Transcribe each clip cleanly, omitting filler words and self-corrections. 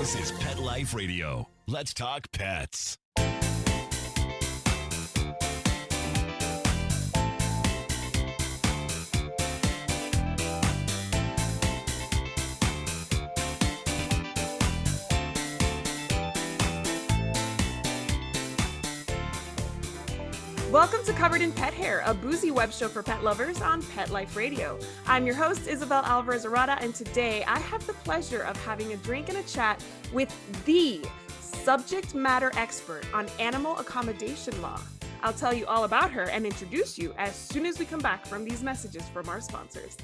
This is Pet Life Radio. Let's talk pets. Welcome to Covered in Pet Hair, a boozy web show for pet lovers on Pet Life Radio. I'm your host, Isabel Alvarez-Arata, and today I have the pleasure of having a drink and a chat with the subject matter expert on animal accommodation law. I'll tell you all about her and introduce you as soon as we come back from these messages from our sponsors.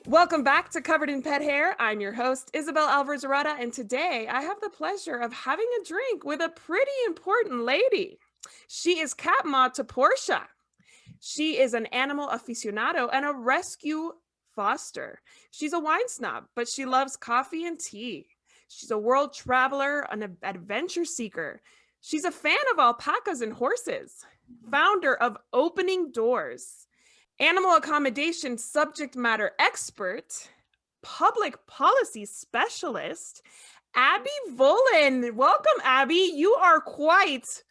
Welcome back to Covered in Pet Hair. I'm your host, Isabel Alvarez-Arata, and today I have the pleasure of having a drink with a pretty important lady. She is cat ma to Portia. She is an animal aficionado and a rescue foster. She's a wine snob, but she loves coffee and tea. She's a world traveler, an adventure seeker. She's a fan of alpacas and horses, founder of Opening Doors, animal accommodation subject matter expert, public policy specialist, Abby Volin. Welcome, Abby. You are quite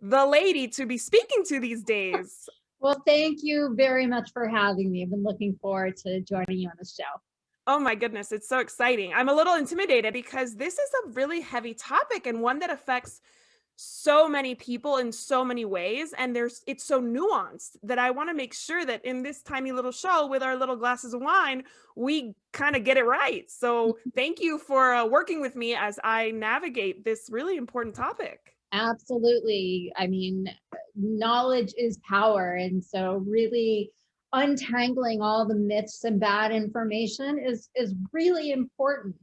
the lady to be speaking to these days. Well, thank you very much for having me. I've been looking forward to joining you on the show. Oh my goodness, it's so exciting. I'm a little intimidated because this is a really heavy topic and one that affects so many people in so many ways. And it's so nuanced that I want to make sure that in this tiny little show with our little glasses of wine, we kind of get it right. So thank you for working with me as I navigate this really important topic. Absolutely. I mean, knowledge is power. And so really untangling all the myths and bad information is really important.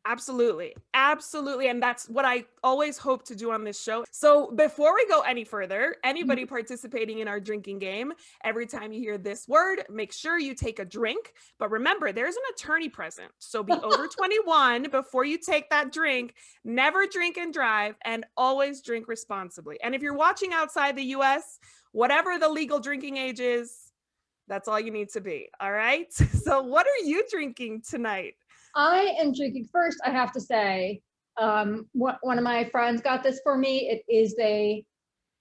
Absolutely. Absolutely. And that's what I always hope to do on this show. So before we go any further, anybody participating in our drinking game, every time you hear this word, make sure you take a drink. But remember, there's an attorney present. So be over 21 before you take that drink. Never drink and drive, and always drink responsibly. And if you're watching outside the US, whatever the legal drinking age is, that's all you need to be. All right. So what are you drinking tonight? I am drinking. First, I have to say, one of my friends got this for me. It is a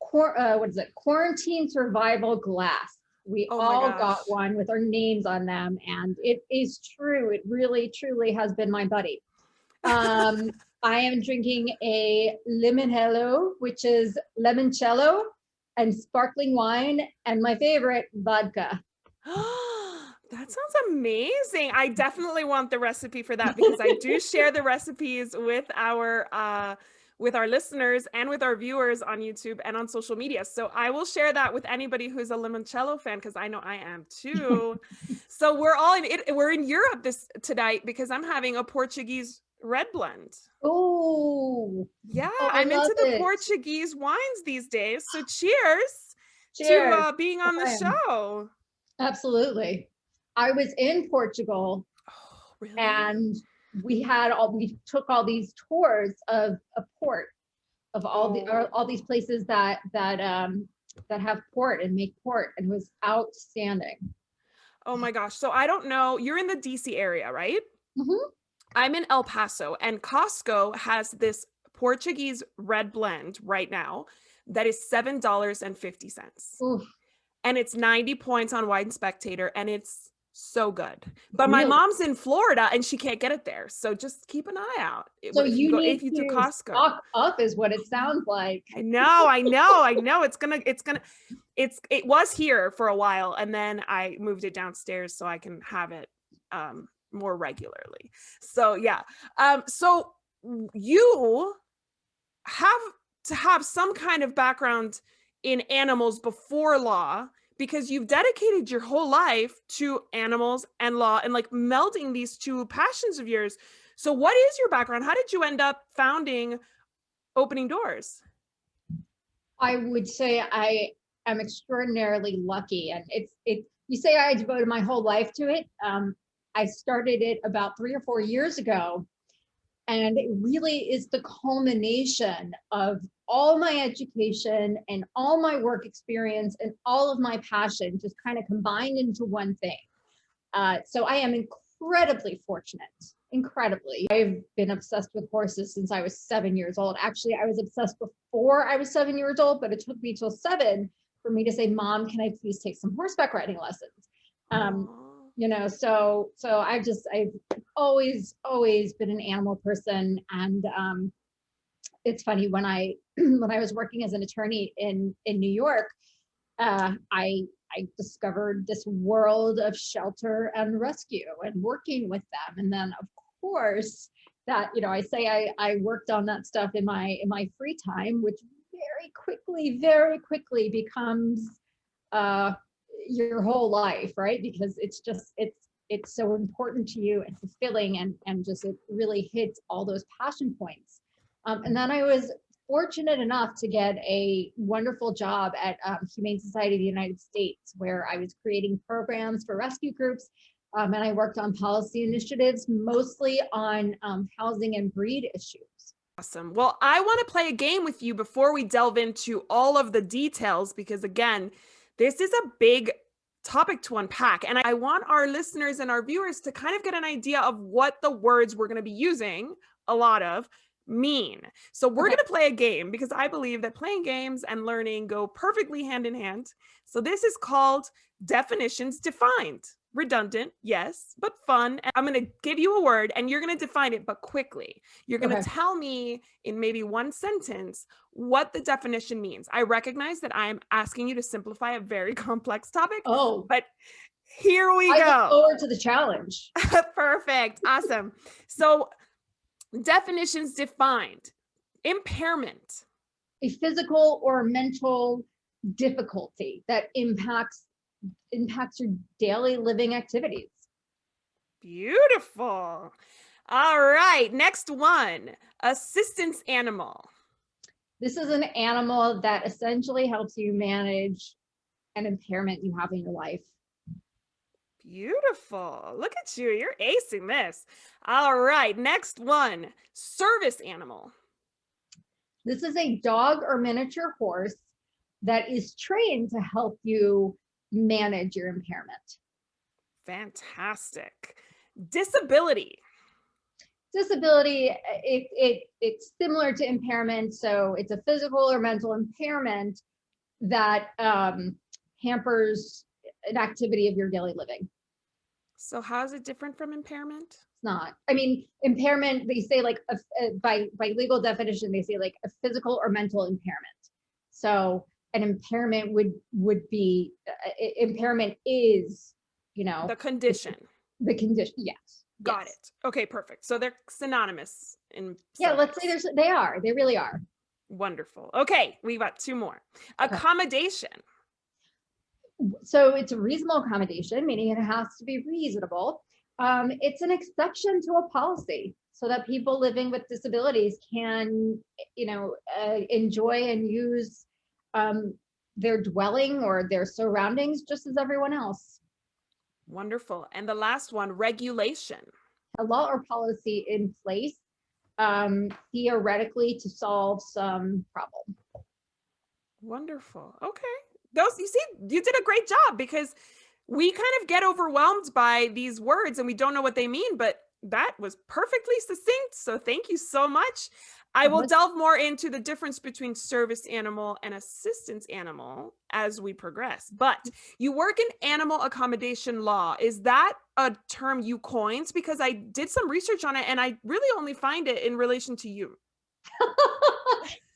quarantine survival glass. We all got one with our names on them, and it is true. It really, truly has been my buddy. I am drinking a limoncello, which is limoncello and sparkling wine, and my favorite, vodka. That sounds amazing. I definitely want the recipe for that because I do share the recipes with our listeners and with our viewers on YouTube and on social media. So I will share that with anybody who's a limoncello fan because I know I am too. So we're all in it. We're in Europe tonight because I'm having a Portuguese red blend. Oh, yeah, I'm into the Portuguese wines these days. So cheers. To being on the show. Absolutely. I was in Portugal, really? And we took all these tours of a port, of all these places that have port and make port, and it was outstanding. Oh my gosh. So I don't know, you're in the DC area, right? Mm-hmm. I'm in El Paso, and Costco has this Portuguese red blend right now that is $7.50. Oof. And it's 90 points on Wine Spectator, and it's so good. But my mom's in Florida and she can't get it there. So just keep an eye out. So if you do Costco. Stock up is what it sounds like. I know. It was here for a while, and then I moved it downstairs so I can have it more regularly. So yeah. So you have to have some kind of background in animals before law, because you've dedicated your whole life to animals and law and like melding these two passions of yours. So what is your background? How did you end up founding Opening Doors? I would say I am extraordinarily lucky, and you say I devoted my whole life to it. I started it about 3 or 4 years ago, and it really is the culmination of all my education and all my work experience and all of my passion just kind of combined into one thing. So I am incredibly fortunate incredibly. I've been obsessed with horses since I was 7 years old. Actually, I was obsessed before I was 7 years old, but it took me till 7 for me to say, Mom, can I please take some horseback riding lessons? So I've always been an animal person. And it's funny, when I was working as an attorney in New York, I discovered this world of shelter and rescue and working with them. And then of course that, I worked on that stuff in my free time, which very quickly becomes your whole life, right? Because it's so important to you and fulfilling, and just it really hits all those passion points. And then I was fortunate enough to get a wonderful job at Humane Society of the United States, where I was creating programs for rescue groups. And I worked on policy initiatives, mostly on housing and breed issues. Awesome. Well, I want to play a game with you before we delve into all of the details, because again, this is a big topic to unpack. And I want our listeners and our viewers to kind of get an idea of what the words we're going to be using, a lot of, mean. So we're going to play a game, because I believe that playing games and learning go perfectly hand in hand. So this is called Definitions Defined. Redundant, yes, but fun. And I'm going to give you a word and you're going to define it, but quickly. You're going to tell me in maybe one sentence what the definition means. I recognize that I'm asking you to simplify a very complex topic. Oh, but here we go. I look forward to the challenge. Perfect. Awesome. So definitions defined. Impairment. A physical or mental difficulty that impacts your daily living activities. Beautiful. All right, next one. Assistance animal. This is an animal that essentially helps you manage an impairment you have in your life. Beautiful. Look at you. You're acing this. All right, next one. Service animal. This is a dog or miniature horse that is trained to help you manage your impairment. Fantastic. Disability. Disability, it's similar to impairment. So it's a physical or mental impairment that hampers an activity of your daily living. So how is it different from impairment? It's not. I mean, impairment, they say like by legal definition, they say like a physical or mental impairment. So an impairment would be impairment is, the condition. The condition, yes. Got it. Okay, perfect. So they're synonymous in let's say they really are. Wonderful. Okay, we got two more. Accommodation. So it's a reasonable accommodation, meaning it has to be reasonable. It's an exception to a policy so that people living with disabilities can, enjoy and use their dwelling or their surroundings just as everyone else. Wonderful. And the last one, regulation. A law or policy in place, theoretically, to solve some problem. Wonderful. Okay. You see, you did a great job, because we kind of get overwhelmed by these words and we don't know what they mean, but that was perfectly succinct. So thank you so much. I will delve more into the difference between service animal and assistance animal as we progress. But you work in animal accommodation law. Is that a term you coined? Because I did some research on it and I really only find it in relation to you.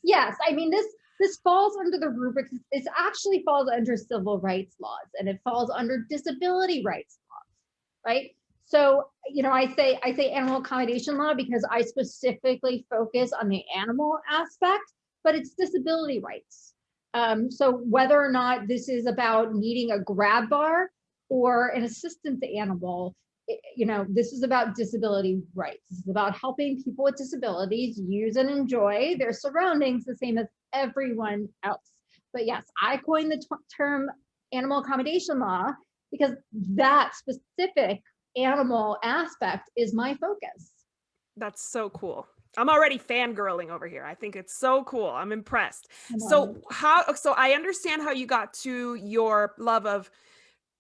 Yes, I mean, this falls under the rubric. It actually falls under civil rights laws, and it falls under disability rights laws, right? So, I say animal accommodation law because I specifically focus on the animal aspect, but it's disability rights. So whether or not this is about needing a grab bar or an assistance animal, this is about disability rights. This is about helping people with disabilities use and enjoy their surroundings the same as everyone else. But yes, I coined the term animal accommodation law because that specific animal aspect is my focus. That's so cool. I'm already fangirling over here. I think it's so cool. I'm impressed. So I understand how you got to your love of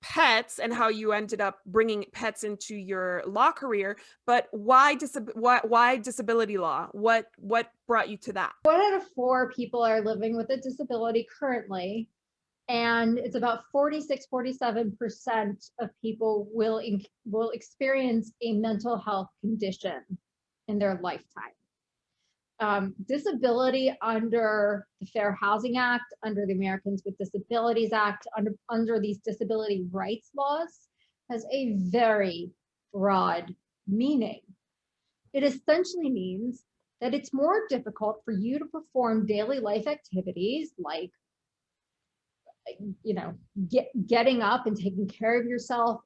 pets and how you ended up bringing pets into your law career, but why disability law? What brought you to that? 1 out of 4 people are living with a disability currently, and it's about 46-47% of people will experience a mental health condition in their lifetime. Disability under the Fair Housing Act, under the Americans with Disabilities Act, under these disability rights laws, has a very broad meaning. It essentially means that it's more difficult for you to perform daily life activities like, getting up and taking care of yourself,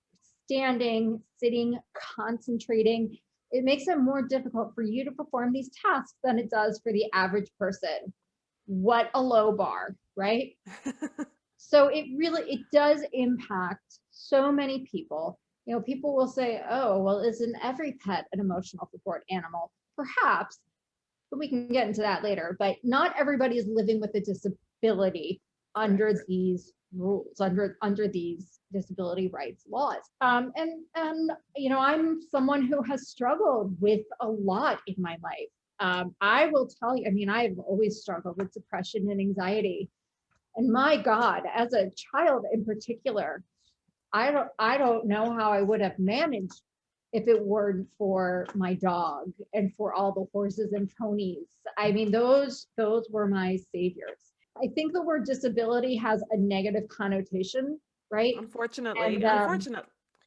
standing, sitting, concentrating. It makes it more difficult for you to perform these tasks than it does for the average person. What a low bar, right? So it does impact so many people. People will say, oh, well, isn't every pet an emotional support animal? Perhaps, but we can get into that later. But not everybody is living with a disability under these rules, under these disability rights laws. And I'm someone who has struggled with a lot in my life. I will tell you, I've always struggled with depression and anxiety. And my God, as a child in particular, I don't know how I would have managed if it weren't for my dog and for all the horses and ponies. Those were my saviors. I think the word disability has a negative connotation, right? Unfortunately.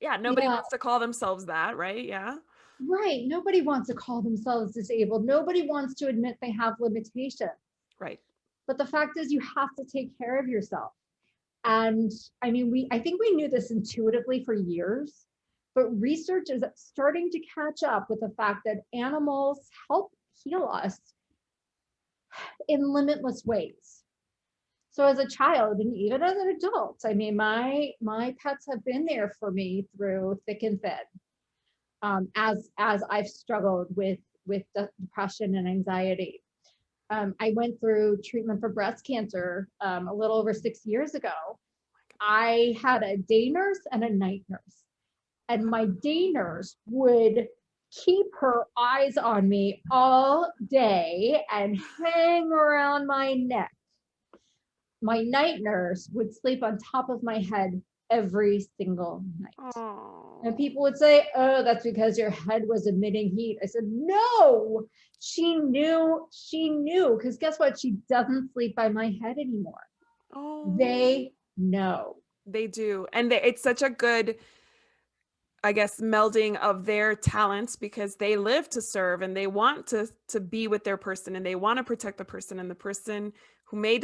Yeah, nobody wants to call themselves that, right? Yeah. Right. Nobody wants to call themselves disabled. Nobody wants to admit they have limitations. Right. But the fact is, you have to take care of yourself. And I think we knew this intuitively for years, but research is starting to catch up with the fact that animals help heal us in limitless ways. So as a child and even as an adult, my pets have been there for me through thick and thin. As I've struggled with depression and anxiety. I went through treatment for breast cancer a little over 6 years ago. I had a day nurse and a night nurse. And my day nurse would keep her eyes on me all day and hang around my neck. My night nurse would sleep on top of my head every single night. Aww. And people would say, oh, that's because your head was emitting heat. I said, no, she knew, because guess what? She doesn't sleep by my head anymore. Oh. They know. They do. And it's such a good, I guess, melding of their talents, because they live to serve and they want to be with their person and they want to protect the person, and the person who maybe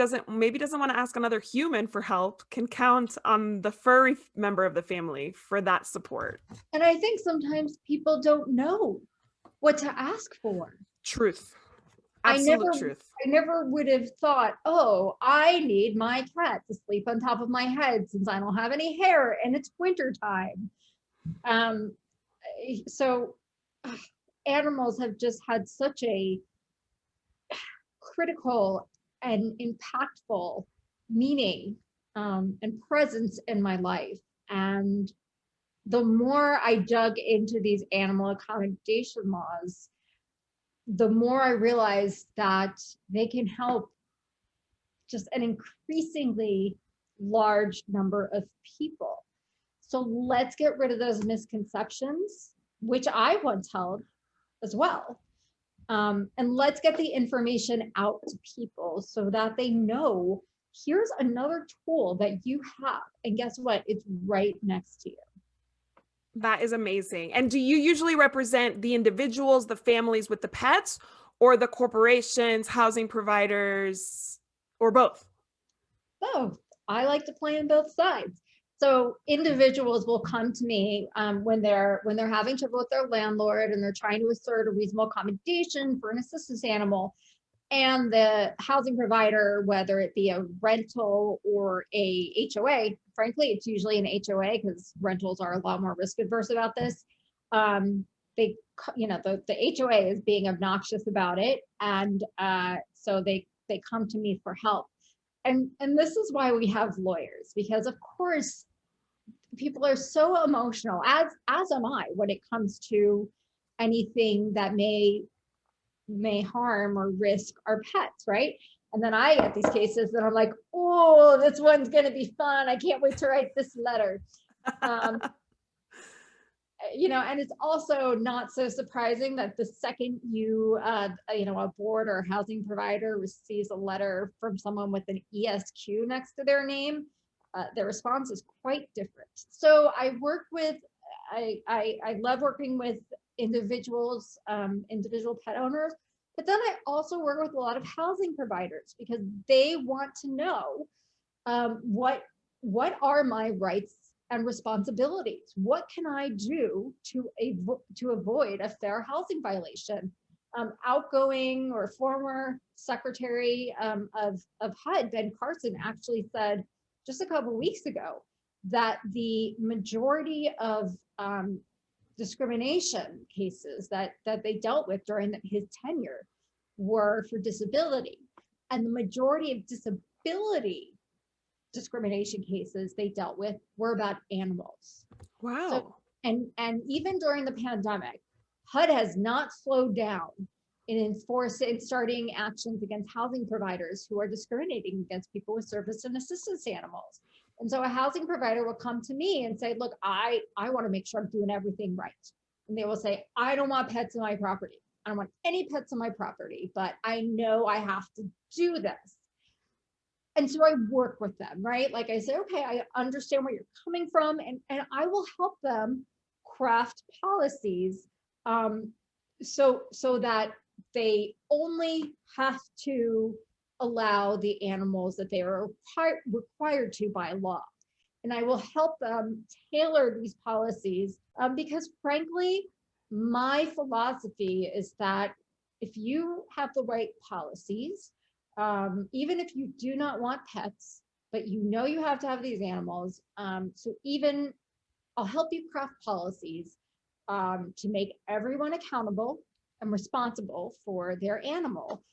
doesn't want to ask another human for help can count on the furry member of the family for that support. And I think sometimes people don't know what to ask for. Truth. Absolute truth. I never would have thought, oh, I need my cat to sleep on top of my head since I don't have any hair and it's winter time. So animals have just had such a critical and impactful meaning and presence in my life. And the more I dug into these animal accommodation laws, the more I realized that they can help just an increasingly large number of people. So let's get rid of those misconceptions, which I once held as well. And let's get the information out to people so that they know, here's another tool that you have. And guess what? It's right next to you. That is amazing. And do you usually represent the individuals, the families with the pets, or the corporations, housing providers, or both? Both. I like to play on both sides. So individuals will come to me when they're having trouble with their landlord and they're trying to assert a reasonable accommodation for an assistance animal. And the housing provider, whether it be a rental or a HOA, frankly, it's usually an HOA because rentals are a lot more risk adverse about this. The HOA is being obnoxious about it, and so they come to me for help. And this is why we have lawyers, because of course people are so emotional, as am I, when it comes to anything that may harm or risk our pets, right? And then I get these cases that I'm like, oh, this one's going to be fun. I can't wait to write this letter. And it's also not so surprising that the second a board or housing provider receives a letter from someone with an ESQ next to their name, their response is quite different. So I love working with individuals, individual pet owners, but then I also work with a lot of housing providers because they want to know what are my rights and responsibilities? What can I do to avoid a fair housing violation? Outgoing or former Secretary of HUD, Ben Carson, actually said just a couple of weeks ago that the majority of discrimination cases that they dealt with during his tenure were for disability, and the majority of disability discrimination cases they dealt with were about animals. Wow. So, and even during the pandemic, HUD has not slowed down in starting actions against housing providers who are discriminating against people with service and assistance animals. And so a housing provider will come to me and say, look, I want to make sure I'm doing everything right. And they will say, I don't want pets on my property. I don't want any pets on my property, but I know I have to do this. And so I work with them, right? Like I say, okay, I understand where you're coming from, and I will help them craft policies so that they only have to allow the animals that they are required to by law. And I will help them tailor these policies because frankly, my philosophy is that if you have the right policies, even if you do not want pets, but you have to have these animals. So even I'll help you craft policies to make everyone accountable and responsible for their animal.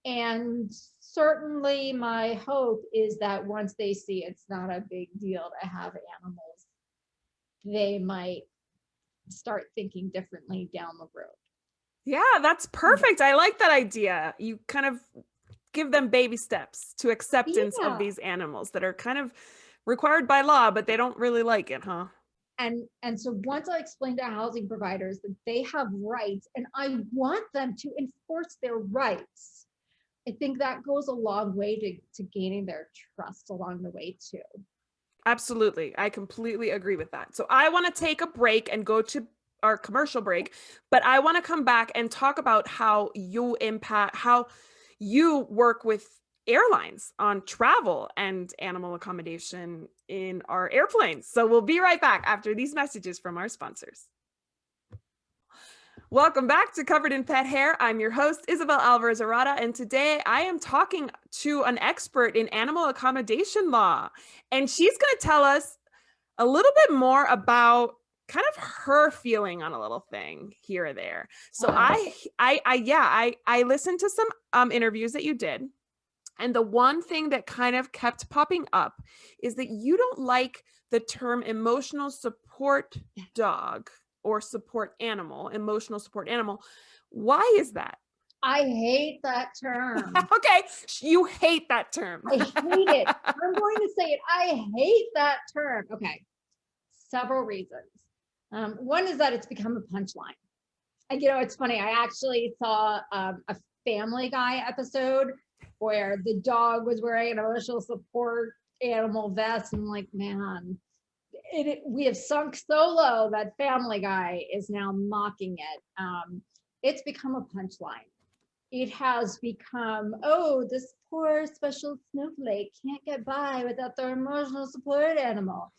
And certainly my hope is that once they see it's not a big deal to have animals, they might start thinking differently down the road. Yeah, that's perfect. I like that idea. You kind of give them baby steps to acceptance of these animals that are kind of required by law, but they don't really like it, huh? And so once I explain to housing providers that they have rights and I want them to enforce their rights, I think that goes a long way to gaining their trust along the way too. Absolutely. I completely agree with that. So I want to take a break and go to our commercial break, but I want to come back and talk about how you work with airlines on travel and animal accommodation in our airplanes. So we'll be right back after these messages from our sponsors. Welcome back to Covered in Pet Hair. I'm your host, Isabel Alvarez-Arata, and today I am talking to an expert in animal accommodation law, and she's going to tell us a little bit more about kind of her feeling on a little thing here or there. So I listened to some interviews that you did, and the one thing that kind of kept popping up is that you don't like the term emotional support dog or emotional support animal. Why is that? I hate that term. Okay, you hate that term. I hate it. I'm going to say it. I hate that term. Okay, several reasons. One is that it's become a punchline. And it's funny. I actually saw a Family Guy episode where the dog was wearing an emotional support animal vest. And I'm like, man, we have sunk so low that Family Guy is now mocking it. It's become a punchline. It has become, oh, this poor special snowflake can't get by without their emotional support animal.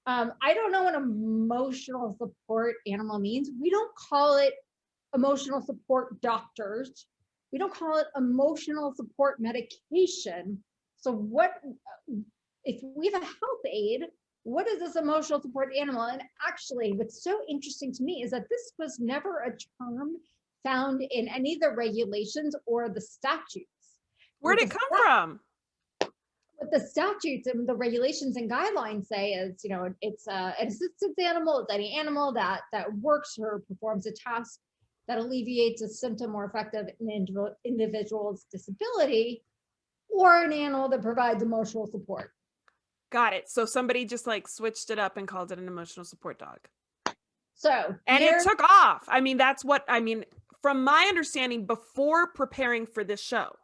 I don't know what emotional support animal means. We don't call it emotional support doctors. We don't call it emotional support medication. So what, if we have a health aid, what is this emotional support animal? And actually, what's so interesting to me is that this was never a term found in any of the regulations or the statutes. Where'd it come from? what the statutes and the regulations and guidelines say is, it's an assistance animal. It's any animal that works or performs a task that alleviates a symptom or effect of an individual's disability, or an animal that provides emotional support. Got it. So somebody just like switched it up and called it an emotional support dog. So, and it took off. I mean, from my understanding, before preparing for this show,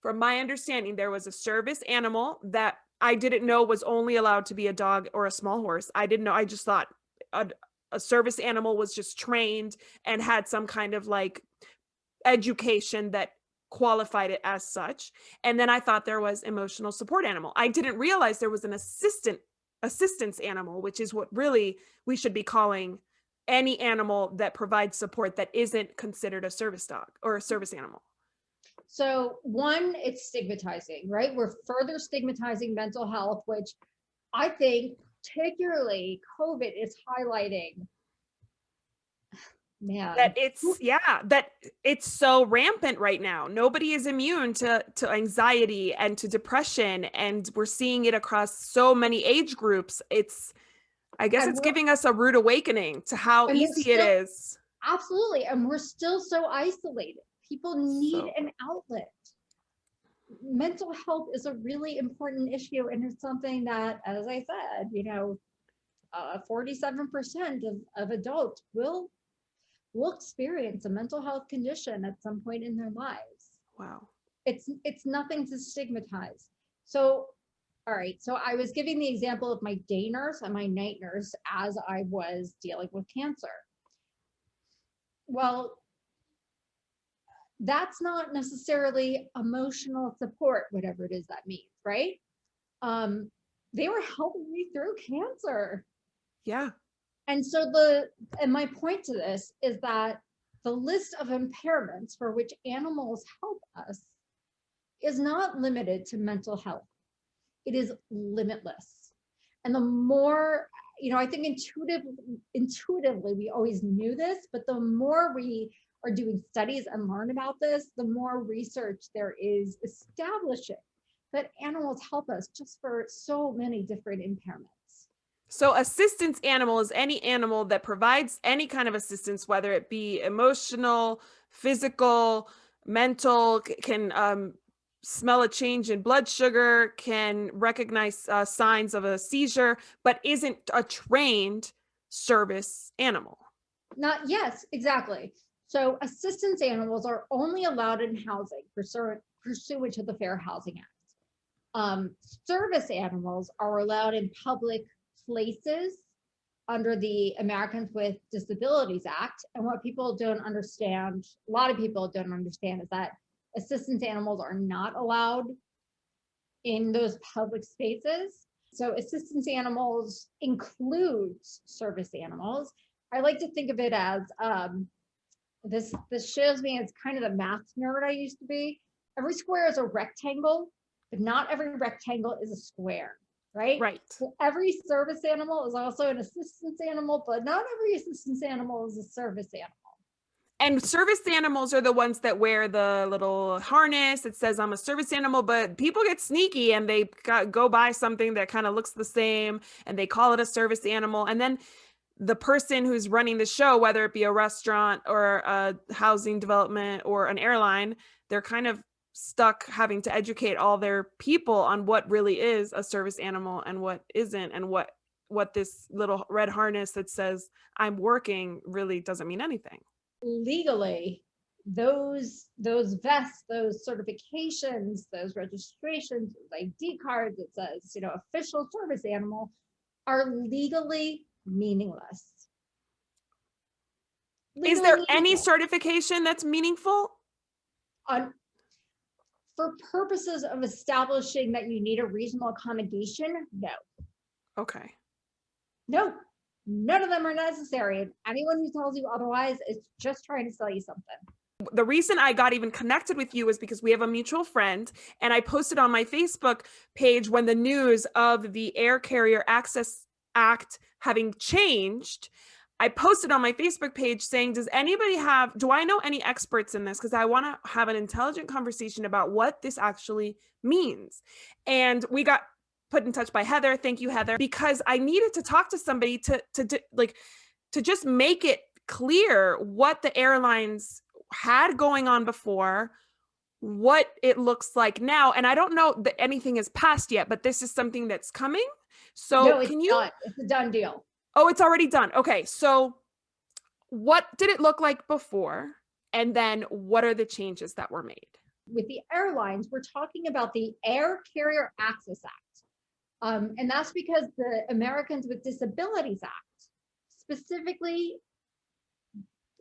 from my understanding, there was a service animal that I didn't know was only allowed to be a dog or a small horse. I didn't know. I just thought a service animal was just trained and had some kind of like education that qualified it as such. And then I thought there was emotional support animal. I didn't realize there was an assistance animal, which is what really we should be calling any animal that provides support that isn't considered a service dog or a service animal. So one, it's stigmatizing, right? We're further stigmatizing mental health, which I think particularly COVID is highlighting. Man, that it's so rampant right now. Nobody is immune to anxiety and to depression, and we're seeing it across so many age groups. I guess it's giving us a rude awakening to how easy it is. Absolutely. And we're still so isolated. People need an outlet. Mental health is a really important issue. And it's something that, as I said, 47% of adults will experience a mental health condition at some point in their lives. Wow. It's nothing to stigmatize. So, all right. So I was giving the example of my day nurse and my night nurse as I was dealing with cancer. Well, that's not necessarily emotional support, whatever it is that means, right? They were helping me through cancer. Yeah. And so my point to this is that the list of impairments for which animals help us is not limited to mental health. It is limitless. And the more, I think intuitively we always knew this, but the more we are doing studies and learn about this, the more research there is establishing that animals help us just for so many different impairments. So assistance animal is any animal that provides any kind of assistance, whether it be emotional, physical, mental, can smell a change in blood sugar, can recognize signs of a seizure, but isn't a trained service animal. Yes, exactly. So assistance animals are only allowed in housing pursuant to the Fair Housing Act. Service animals are allowed in public places under the Americans with Disabilities Act. And what people don't understand, a lot of people don't understand, is that assistance animals are not allowed in those public spaces. So assistance animals includes service animals. I like to think of it as, this shows me as kind of the math nerd I used to be. Every square is a rectangle, but not every rectangle is a square, right? Right. So every service animal is also an assistance animal, but not every assistance animal is a service animal. And service animals are the ones that wear the little harness that says I'm a service animal, but people get sneaky and they go buy something that kind of looks the same and they call it a service animal. And then the person who's running the show, whether it be a restaurant or a housing development or an airline, they're kind of stuck having to educate all their people on what really is a service animal and what isn't, and what this little red harness that says I'm working really doesn't mean anything. Legally, those vests, those certifications, those registrations, those ID cards that says, official service animal, are legally meaningless. Is there any certification that's meaningful? For purposes of establishing that you need a reasonable accommodation, no. Okay. No, none of them are necessary. And anyone who tells you otherwise is just trying to sell you something. The reason I got even connected with you is because we have a mutual friend, and I posted on my Facebook page when the news of the Air Carrier Access Act having changed, I posted on my Facebook page saying, do I know any experts in this? Because I want to have an intelligent conversation about what this actually means. And we got put in touch by Heather. Thank you, Heather, because I needed to talk to somebody to just make it clear what the airlines had going on before, what it looks like now. And I don't know that anything is passed yet, but this is something that's coming. So No, it's done. It's a done deal. Oh, it's already done. Okay. So what did it look like before? And then what are the changes that were made? With the airlines, we're talking about the Air Carrier Access Act. And that's because the Americans with Disabilities Act specifically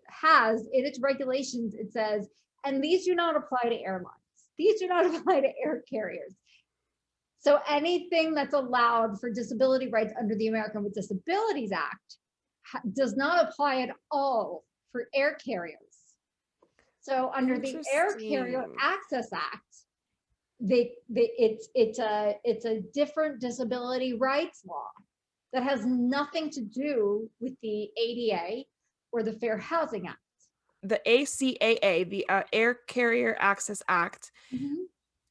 has in its regulations, it says, and these do not apply to airlines. These do not apply to air carriers. So anything that's allowed for disability rights under the American with Disabilities Act does not apply at all for air carriers. So under the Air Carrier Access Act, it's a different disability rights law that has nothing to do with the ADA or the Fair Housing Act. The ACAA, the Air Carrier Access Act,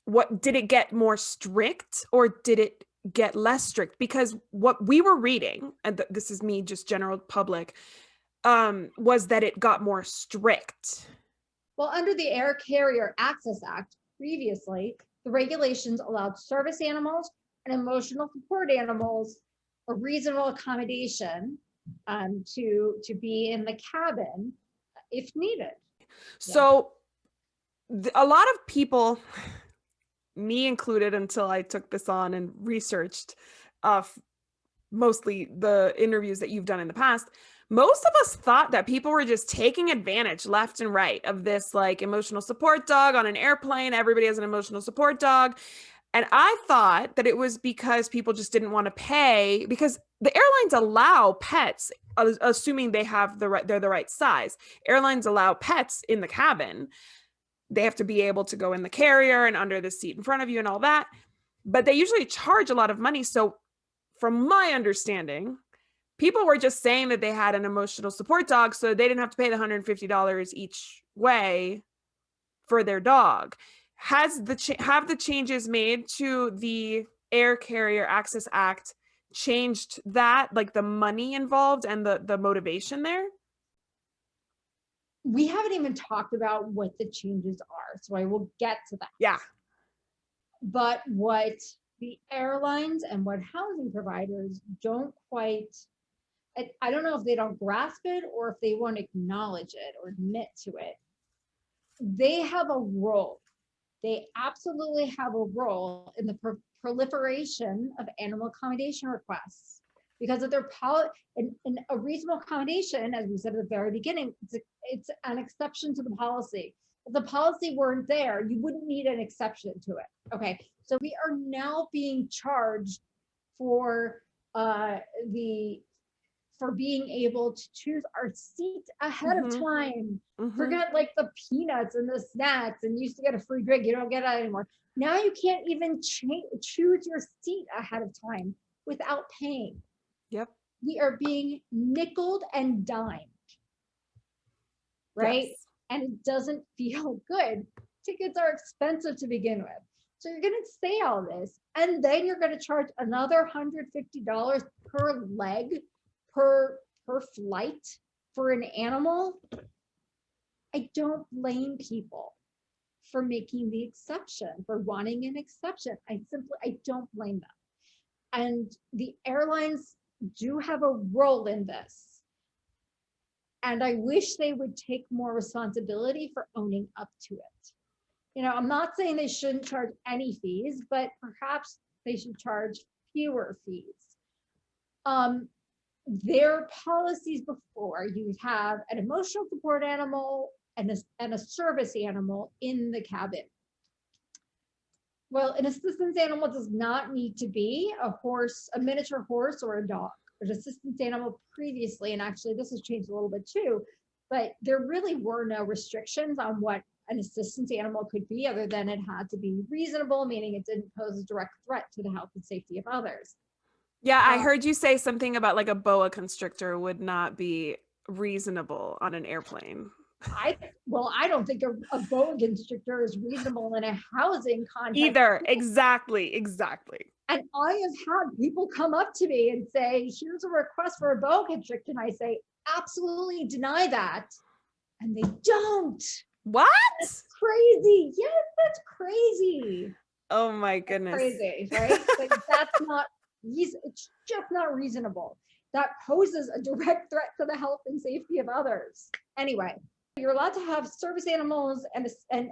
what did it get more strict or did it get less strict? Because what we were reading, and this is me, just general public, was that it got more strict. Well, under the Air Carrier Access Act, previously, the regulations allowed service animals and emotional support animals a reasonable accommodation to be in the cabin if needed. So a lot of people, me included, until I took this on and researched mostly the interviews that you've done in the past, most of us thought that people were just taking advantage left and right of this like emotional support dog on an airplane. Everybody has an emotional support dog. And I thought that it was because people just didn't want to pay, because the airlines allow pets, assuming they're the right size. Airlines allow pets in the cabin. They have to be able to go in the carrier and under the seat in front of you and all that. But they usually charge a lot of money. So from my understanding, people were just saying that they had an emotional support dog, so they didn't have to pay the $150 each way for their dog. Have the changes made to the Air Carrier Access Act changed that, like the money involved and the motivation there? We haven't even talked about what the changes are, so I will get to that. Yeah. But what the airlines and what housing providers don't quite, I don't know if they don't grasp it or if they won't acknowledge it or admit to it. They have a role. They absolutely have a role in the proliferation of animal accommodation requests because of their and a reasonable accommodation, as we said at the very beginning, it's an exception to the policy. If the policy weren't there, you wouldn't need an exception to it. Okay, so we are now being charged for being able to choose our seat ahead of time. Forget like the peanuts and the snacks and you used to get a free drink. You don't get that anymore. Now you can't even choose your seat ahead of time without paying. Yep. We are being nickeled and dimed, right? Yes. And it doesn't feel good. Tickets are expensive to begin with. So you're going to say all this, and then you're going to charge another $150 per leg, per flight for an animal. I don't blame people for making the exception, for wanting an exception. I don't blame them. And the airlines do have a role in this. And I wish they would take more responsibility for owning up to it. You know, I'm not saying they shouldn't charge any fees, but perhaps they should charge fewer fees. Their policies before, you have an emotional support animal and a service animal in the cabin. Well, an assistance animal does not need to be a horse, a miniature horse or a dog. An assistance animal previously, and actually this has changed a little bit too, but there really were no restrictions on what an assistance animal could be other than it had to be reasonable, meaning it didn't pose a direct threat to the health and safety of others. Yeah, I Uh, heard you say something about like a boa constrictor would not be reasonable on an airplane. I don't think a boa constrictor is reasonable in a housing context. Either. Exactly. Exactly. And I have had people come up to me and say, here's a request for a boa constrictor. And I say, absolutely deny that. And they don't. What? That's crazy. Yes, that's crazy. Oh my That's goodness. crazy, right? Like that's not, it's just not reasonable. That poses a direct threat to the health and safety of others. Anyway, you're allowed to have service animals and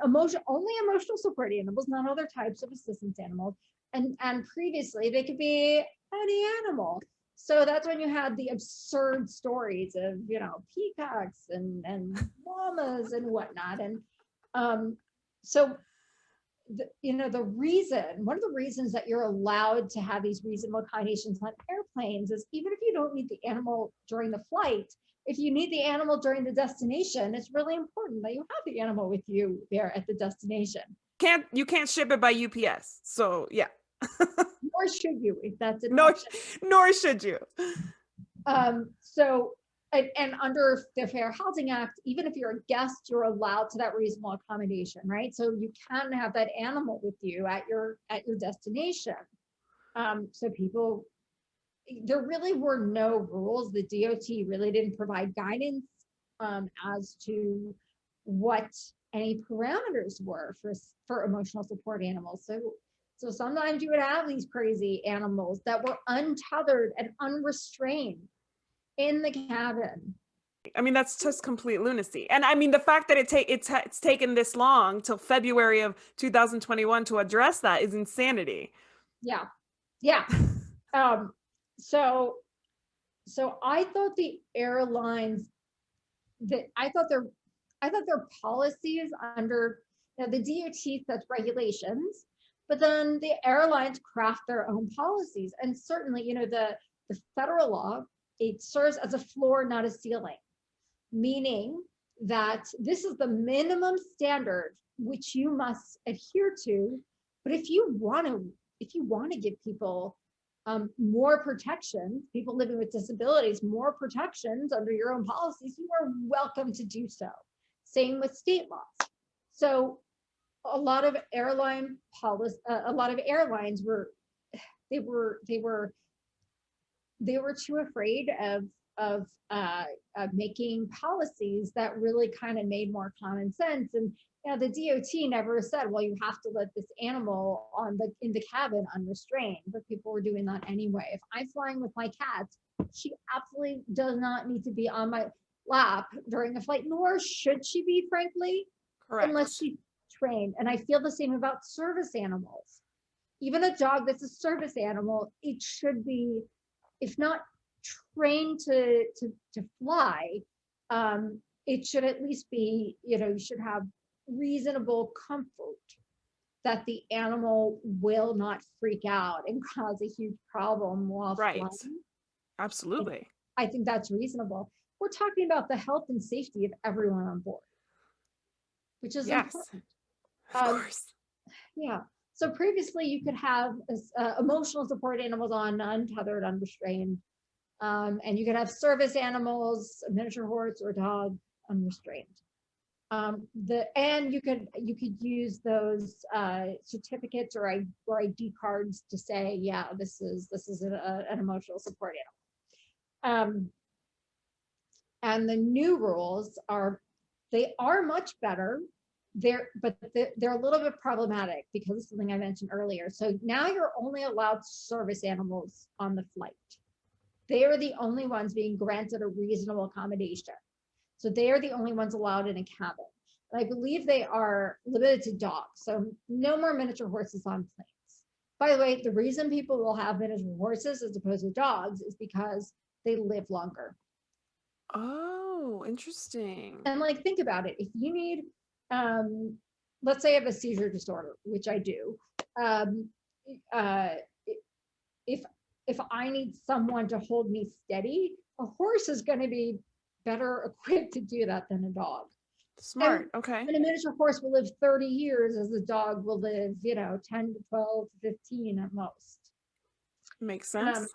only emotional support animals, not other types of assistance animals. And previously they could be any animal. So that's when you had the absurd stories of, peacocks and llamas and whatnot. And so one of the reasons that you're allowed to have these reasonable accommodations on airplanes is even if you don't need the animal during the flight, if you need the animal during the destination, it's really important that you have the animal with you there at the destination. You can't ship it by UPS. So yeah. Nor should you, if that's an No, option. nor should you. And under the Fair Housing Act, even if you're a guest, you're allowed to that reasonable accommodation, right? So you can have that animal with you at your destination. So there really were no rules. The DOT really didn't provide guidance as to what any parameters were for emotional support animals. So sometimes you would have these crazy animals that were untethered and unrestrained in the cabin. I mean, that's just complete lunacy. And I mean, the fact that it's taken this long till February of 2021 to address that is insanity. Yeah. Yeah. So I thought the airlines I thought their policies under the DOT sets regulations, but then the airlines craft their own policies. And certainly, the federal law, it serves as a floor, not a ceiling, meaning that this is the minimum standard which you must adhere to. But if you want to give people more protections, people living with disabilities, more protections under your own policies, you are welcome to do so. Same with state laws. So a lot of airlines were too afraid of making policies that really kind of made more common sense. And the DOT never said, well, you have to let this animal in the cabin unrestrained, but people were doing that anyway. If I'm flying with my cat, she absolutely does not need to be on my lap during the flight, nor should she be, frankly. Correct. Unless she's trained. And I feel the same about service animals. Even a dog that's a service animal, it should be, if not trained to fly, it should at least be, you should have reasonable comfort that the animal will not freak out and cause a huge problem while flying. Absolutely. I think that's reasonable. We're talking about the health and safety of everyone on board, which is important. Of course. Yeah. So previously you could have emotional support animals on untethered, unrestrained. And you could have service animals, a miniature horse or dog, unrestrained. And you could use those certificates or ID cards to say, yeah, this is an emotional support animal. And the new rules are much better. They're a little bit problematic because it's something I mentioned earlier. So now you're only allowed service animals on the flight. They are the only ones being granted a reasonable accommodation. So they are the only ones allowed in a cabin. And I believe they are limited to dogs. So no more miniature horses on planes. By the way, the reason people will have miniature horses as opposed to dogs is because they live longer. Oh, interesting. And think about it. If you need, let's say I have a seizure disorder, which I do. If I need someone to hold me steady, a horse is going to be better equipped to do that than a dog. Smart. Okay. And a miniature horse will live 30 years as a dog will live, 10 to 12 to 15 at most. Makes sense.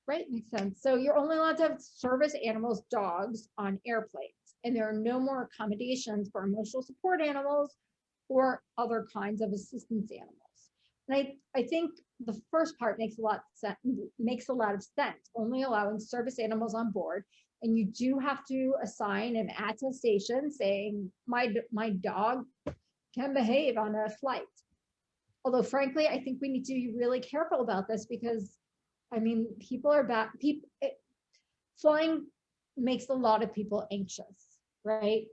Right, makes sense. So you're only allowed to have service animals, dogs, on airplanes, and there are no more accommodations for emotional support animals or other kinds of assistance animals. And I think the first part makes a lot of sense, only allowing service animals on board. And you do have to assign an attestation saying my dog can behave on a flight. Although frankly, I think we need to be really careful about this because I mean, flying makes a lot of people anxious, right?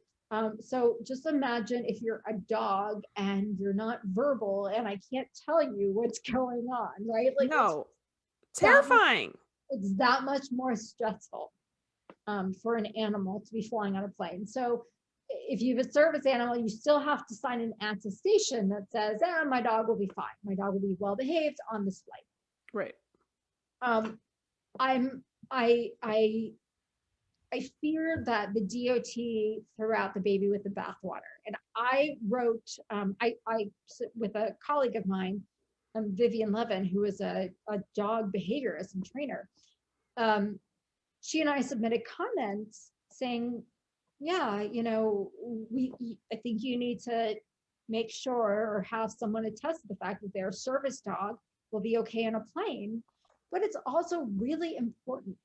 So just imagine if you're a dog and you're not verbal and I can't tell you what's going on, right? Like No, terrifying. It's that much more stressful for an animal to be flying on a plane. So if you have a service animal, you still have to sign an attestation that says, my dog will be fine. My dog will be well behaved on this flight. Right. I fear that the DOT threw out the baby with the bathwater. And I wrote, with a colleague of mine, Vivian Levin, who is a dog behaviorist and trainer. She and I submitted comments saying, yeah, I think you need to make sure or have someone attest to the fact that their service dog will be okay on a plane. But it's also really important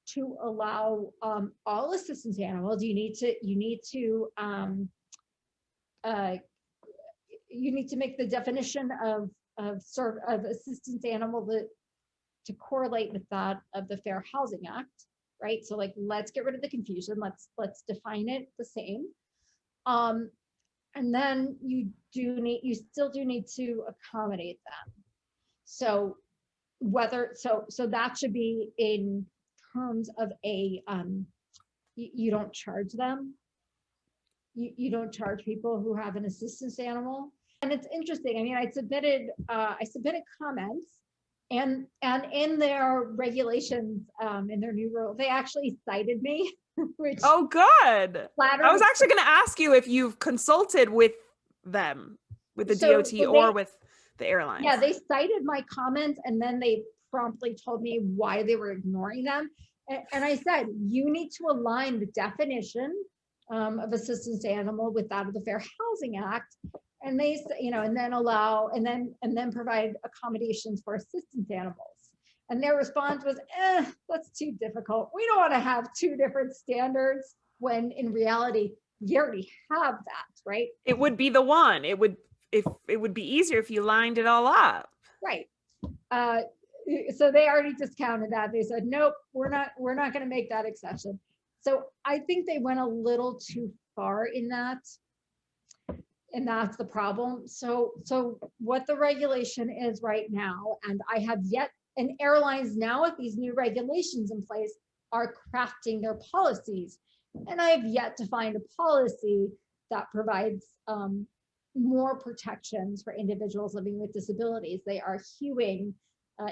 to allow all assistance animals. You need to make the definition of assistance animal to correlate with that of the Fair Housing Act, right? So like, let's get rid of the confusion. Let's define it the same. And then you still do need to accommodate them. So that should be in terms of you don't charge them. You don't charge people who have an assistance animal. And it's interesting. I mean, I submitted comments, and in their regulations, in their new rule, they actually cited me. Which oh, good. I was actually going to ask you if you've consulted with them, with the DOT or with the airlines. Yeah, they cited my comments and then they promptly told me why they were ignoring them. And I said, you need to align the definition of assistance animal with that of the Fair Housing Act. And they, and then provide accommodations for assistance animals. And their response was, that's too difficult. We don't want to have two different standards, when in reality, you already have that, right? It would be the one. It would be easier if you lined it all up. Right. So they already discounted that. They said, nope, we're not going to make that exception. So I think they went a little too far in that. And that's the problem. So what the regulation is right now, and airlines now with these new regulations in place are crafting their policies. And I have yet to find a policy that provides more protections for individuals living with disabilities. They are hewing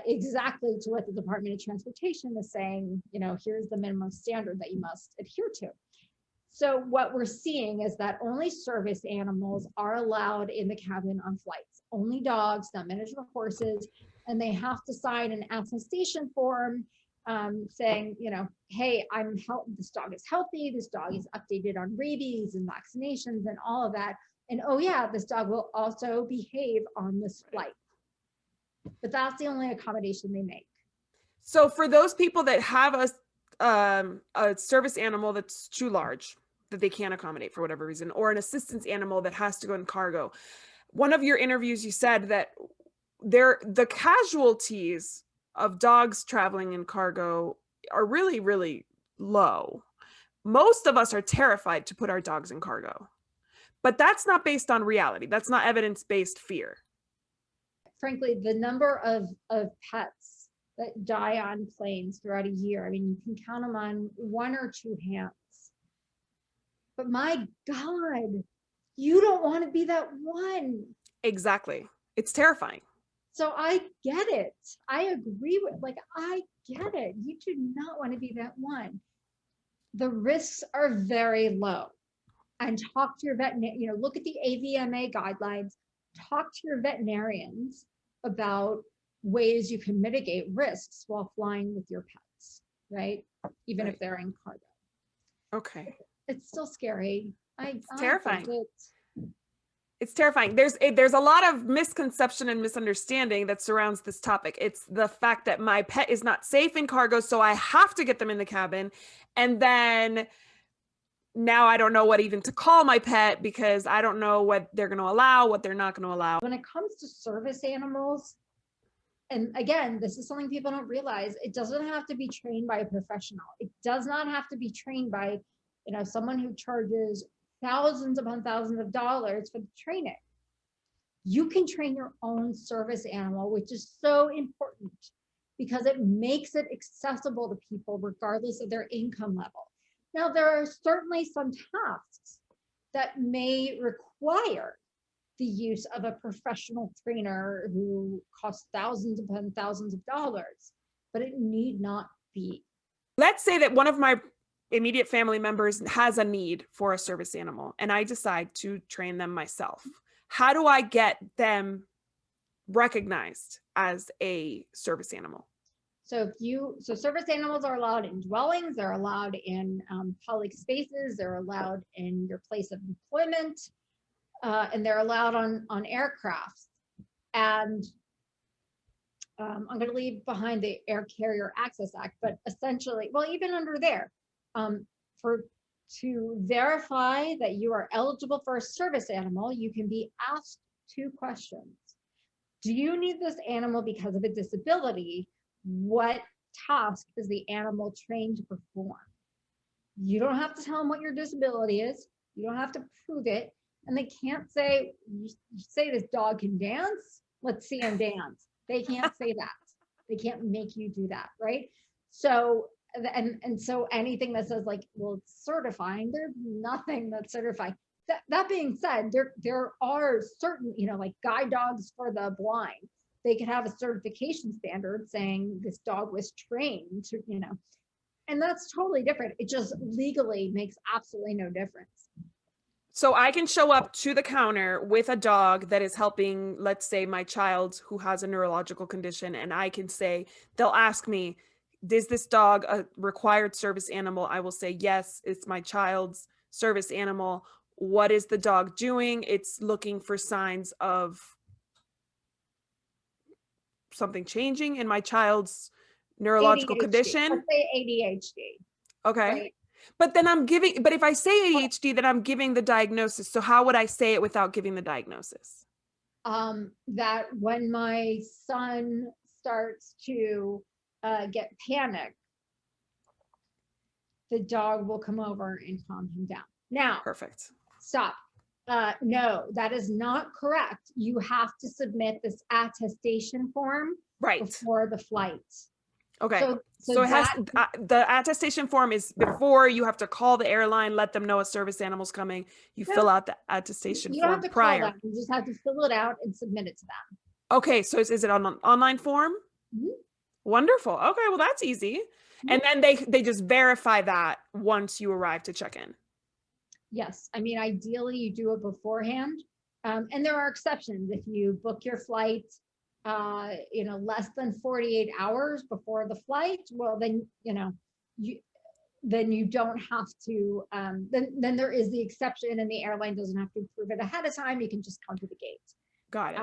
exactly to what the Department of Transportation is saying, here's the minimum standard that you must adhere to. So what we're seeing is that only service animals are allowed in the cabin on flights, only dogs, not miniature horses, and they have to sign an attestation form saying, hey, this dog is healthy, this dog is updated on rabies and vaccinations and all of that. And oh yeah, this dog will also behave on this flight. But that's the only accommodation they make. So for those people that have a service animal that's too large, that they can't accommodate for whatever reason, or an assistance animal that has to go in cargo, one of your interviews, you said that the casualties of dogs traveling in cargo are really, really low. Most of us are terrified to put our dogs in cargo, but that's not based on reality. That's not evidence-based fear. Frankly, the number of pets that die on planes throughout a year, I mean, you can count them on one or two hands. But my God, you don't want to be that one. Exactly. It's terrifying. So I get it. I agree I get it. You do not want to be that one. The risks are very low. And talk to your veterinarian, look at the AVMA guidelines, talk to your veterinarians about ways you can mitigate risks while flying with your pets, right? Even if they're in cargo. Okay. It's still scary. It's terrifying. Think It's terrifying. There's a lot of misconception and misunderstanding that surrounds this topic. It's the fact that my pet is not safe in cargo, so I have to get them in the cabin. And then now I don't know what even to call my pet because I don't know what they're going to allow, what they're not going to allow. when it comes to service animals, and again, this is something people don't realize, it doesn't have to be trained by a professional. It does not have to be trained by, someone who charges thousands upon thousands of dollars for the training. You can train your own service animal, which is so important because it makes it accessible to people regardless of their income level. Now, there are certainly some tasks that may require the use of a professional trainer who costs thousands upon thousands of dollars, but it need not be. Let's say that one of my immediate family members has a need for a service animal and I decide to train them myself. How do I get them recognized as a service animal? So service animals are allowed in dwellings, they're allowed in public spaces, they're allowed in your place of employment, and they're allowed on aircrafts. And I'm going to leave behind the Air Carrier Access Act, but essentially, well, even under there, to verify that you are eligible for a service animal, you can be asked 2 questions. Do you need this animal because of a disability? What task is the animal trained to perform? You don't have to tell them what your disability is. You don't have to prove it. And they can't say, you say this dog can dance, let's see him dance. They can't say that. They can't make you do that, right? So, and so anything that says like, well, it's certifying, there's nothing that's certifying. That being said, there are certain, like guide dogs for the blind. They can have a certification standard saying this dog was trained to, and that's totally different. It just legally makes absolutely no difference. So I can show up to the counter with a dog that is helping, let's say, my child who has a neurological condition, and I can say, they'll ask me, is this dog a required service animal? I will say, yes, it's my child's service animal. What is the dog doing? It's looking for signs of something changing in my child's neurological ADHD. condition. Let's say ADHD. Okay. Right? But if I say ADHD, then I'm giving the diagnosis. So how would I say it without giving the diagnosis? That when my son starts to get panicked, the dog will come over and calm him down. Now, Perfect. Stop. No, that is not correct. You have to submit this attestation form before the flight. Okay. So it has the attestation form is before you have to call the airline, let them know a service animal's coming. You fill out the attestation you don't form have to prior. call them. You just have to fill it out and submit it to them. Okay. So is it on an online form? Mm-hmm. Wonderful. Okay. Well, that's easy. Mm-hmm. And then they just verify that once you arrive to check in. Yes. I mean, ideally you do it beforehand. And there are exceptions. If you book your flight, less than 48 hours before the flight, well, then, you don't have to, then there is the exception and the airline doesn't have to prove it ahead of time. You can just come to the gate. Got it.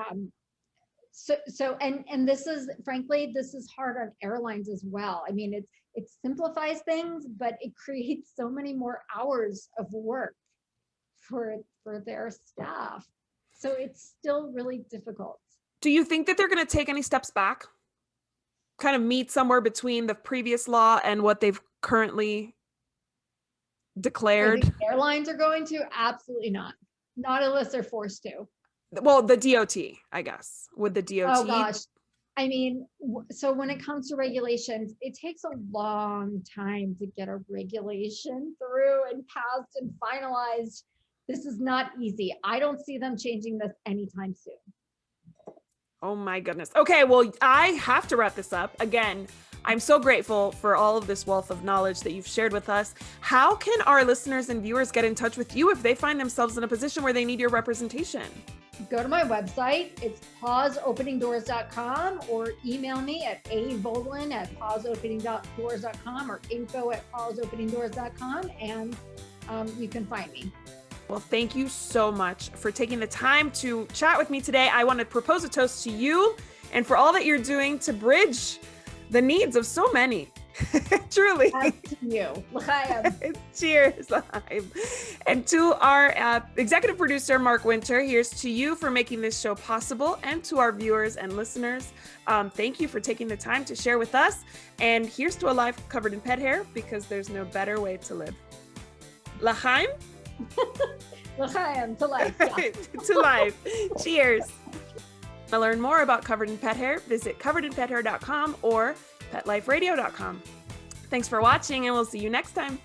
And this is, frankly, this is hard on airlines as well. I mean, it simplifies things, but it creates so many more hours of work for their staff. So it's still really difficult. Do you think that they're going to take any steps back? Kind of meet somewhere between the previous law and what they've currently declared? Airlines are going to? Absolutely not. Not unless they're forced to. Well, the DOT, I guess. Would the DOT? Oh gosh. I mean, so when it comes to regulations, it takes a long time to get a regulation through and passed and finalized. This is not easy. I don't see them changing this anytime soon. Oh my goodness. Okay, well, I have to wrap this up. Again, I'm so grateful for all of this wealth of knowledge that you've shared with us. How can our listeners and viewers get in touch with you if they find themselves in a position where they need your representation? go to my website. It's pauseopeningdoors.com, or email me at avolin@pauseopeningdoors.com or info@pauseopeningdoors.com, and you can find me. Well, thank you so much for taking the time to chat with me today. I want to propose a toast to you and for all that you're doing to bridge the needs of so many. Truly. And to you. L'chaim. Cheers. L'chaim. And to our executive producer, Mark Winter, here's to you for making this show possible, and to our viewers and listeners. Thank you for taking the time to share with us. And here's to a life covered in pet hair, because there's no better way to live. L'chaim? L'chaim, to life. Yeah. To life. Cheers. To learn more about Covered in Pet Hair, visit coveredinpethair.com or petliferadio.com. Thanks for watching, and we'll see you next time.